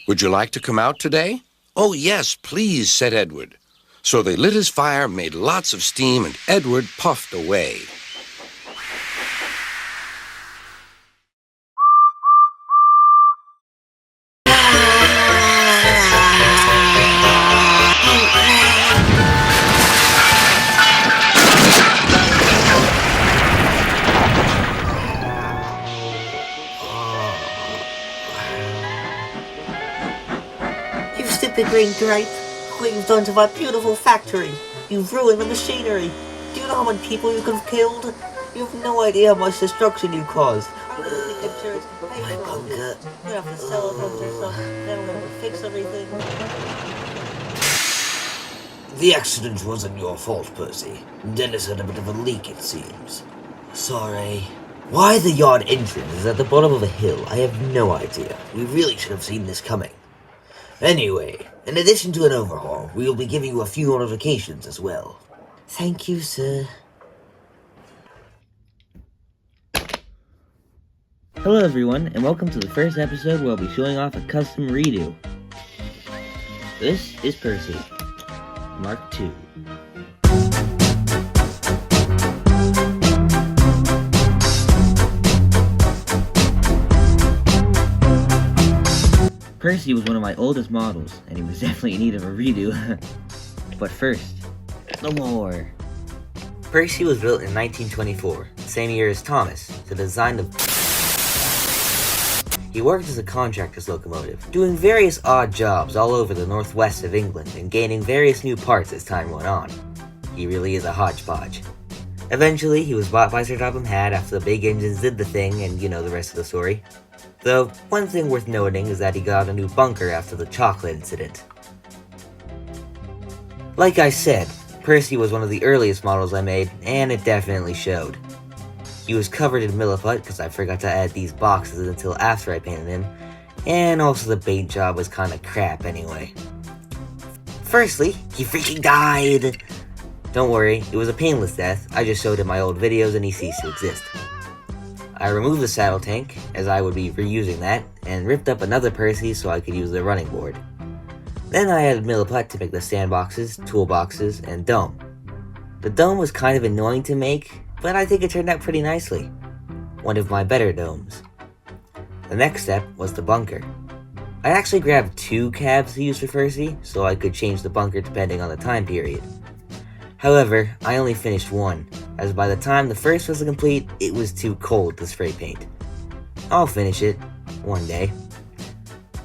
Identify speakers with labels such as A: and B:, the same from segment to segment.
A: Would you like to come out today? Oh, yes, please, said Edward. So they lit his fire, made lots of steam, and Edward puffed away.
B: You stupid green grape! What you've done to my beautiful factory! You've ruined the machinery! Do you know how many people you could have killed? You have no idea how much destruction you caused! My bunker! You have to sell a bunch of stuff, then we're gonna fix everything. The accident wasn't your fault, Percy. Dennis had a bit of a leak, it seems. Sorry. Why the yard entrance is at the bottom of a hill, I have no idea. We really should have seen this coming. Anyway, in addition to an overhaul, we will be giving you a few modifications as well. Thank you, sir.
C: Hello everyone, and welcome to the first episode where I'll be showing off a custom redo. This is Percy, Mark II. Percy was one of my oldest models, and he was definitely in need of a redo. But first, the lore. Percy was built in 1924, the same year as Thomas, the design of... He worked as a contractor's locomotive, doing various odd jobs all over the northwest of England and gaining various new parts as time went on. He really is a hodgepodge. Eventually, he was bought by Sir Topham Hatt after the big engines did the thing, and you know the rest of the story. Though, one thing worth noting is that he got a new bunker after the chocolate incident. Like I said, Percy was one of the earliest models I made, and it definitely showed. He was covered in milliput because I forgot to add these boxes until after I painted him, and also the paint job was kinda crap anyway. Firstly, he freaking died! Don't worry, it was a painless death, I just showed him my old videos and he ceased to exist. I removed the saddle tank, as I would be reusing that, and ripped up another Percy so I could use the running board. Then I added milliput to make the sandboxes, toolboxes, and dome. The dome was kind of annoying to make, but I think it turned out pretty nicely. One of my better domes. The next step was the bunker. I actually grabbed 2 cabs to use for Percy, so I could change the bunker depending on the time period. However, I only finished one, as by the time the first was complete, it was too cold to spray paint. I'll finish it, one day.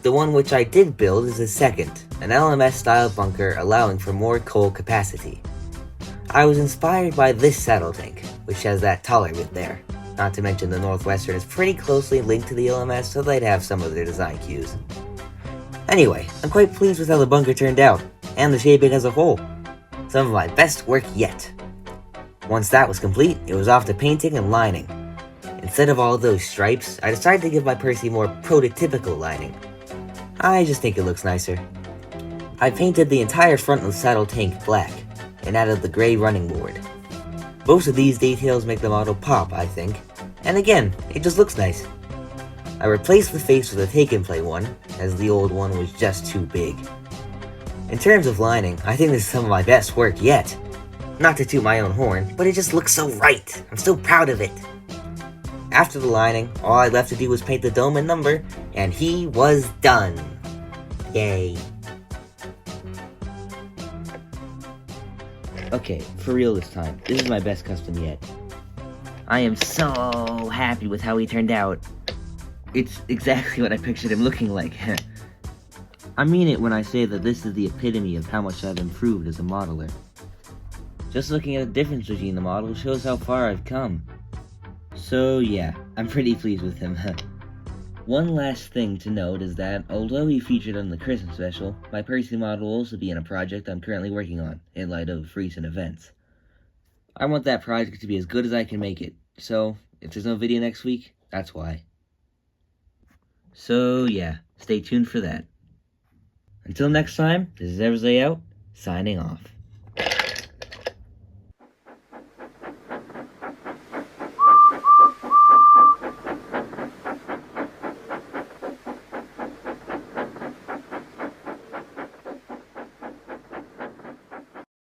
C: The one which I did build is the second, an LMS style bunker allowing for more coal capacity. I was inspired by this saddle tank, which has that taller bit there. Not to mention the Northwestern is pretty closely linked to the LMS, so they'd have some of their design cues. Anyway, I'm quite pleased with how the bunker turned out, and the shaping as a whole. Some of my best work yet. Once that was complete, it was off to painting and lining. Instead of all those stripes, I decided to give my Percy more prototypical lining. I just think it looks nicer. I painted the entire front of the saddle tank black, and added the gray running board. Most of these details make the model pop, I think, and again, it just looks nice. I replaced the face with a take-and-play one, as the old one was just too big. In terms of lining, I think this is some of my best work yet. Not to toot my own horn, but it just looks so right. I'm so proud of it. After the lining, all I left to do was paint the dome and number, and he was done. Yay. Okay, for real this time. This is my best custom yet. I am so happy with how he turned out. It's exactly what I pictured him looking like. I mean it when I say that this is the epitome of how much I've improved as a modeler. Just looking at the difference between the models shows how far I've come. So yeah, I'm pretty pleased with him. One last thing to note is that, although he featured on the Christmas special, my Percy model will also be in a project I'm currently working on, in light of recent events. I want that project to be as good as I can make it, so if there's no video next week, that's why. So yeah, stay tuned for that. Until next time, this is EdwardsDayOut, signing off.